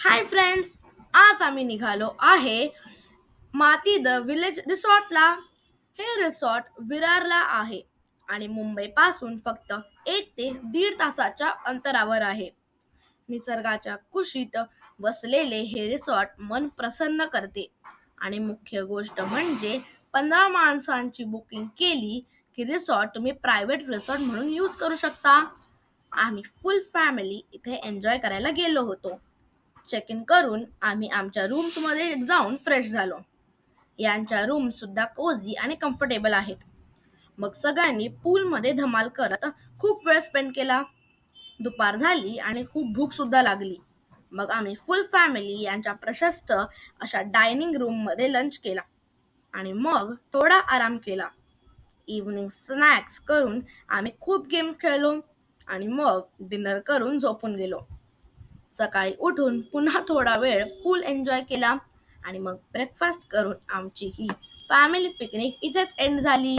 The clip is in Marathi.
हाय फ्रेंड्स, आज आम्ही निघालो आहे माती द विलेज रिसॉर्टला. हे रिसॉर्ट विरारला आहे आणि मुंबईपासून फक्त 1 ते 1.5 तासाच्या अंतरावर आहे. निसर्गाच्या कुशीत बसलेले हे रिसॉर्ट मन प्रसन्न करते आणि मुख्य गोष्ट म्हणजे 15 माणसांची बुकिंग केली की रिसॉर्ट तुम्ही प्रायव्हेट रिसॉर्ट म्हणून यूज करू शकता. आम्ही फुल फॅमिली इथे एन्जॉय करायला गेलो होतो. चेक इन करून आम्ही आमच्या रूम्समध्ये जाऊन फ्रेश झालो. यांच्या रूम सुद्धा कोझी आणि कम्फर्टेबल आहेत. मग सगळ्यांनी पूलमध्ये धमाल करत खूप वेळ स्पेंड केला. दुपार झाली आणि खूप भूक सुद्धा लागली. मग आम्ही फुल फॅमिली यांच्या प्रशस्त अशा डायनिंग रूममध्ये लंच केला आणि मग थोडा आराम केला. इव्हनिंग स्नॅक्स करून आम्ही खूप गेम्स खेळलो आणि मग डिनर करून झोपून गेलो. सकाळी उठून पुन्हा थोडा वेळ पूल एन्जॉय केला आणि मग ब्रेकफास्ट करून आमची ही फॅमिली पिकनिक इथेच एंड झाली.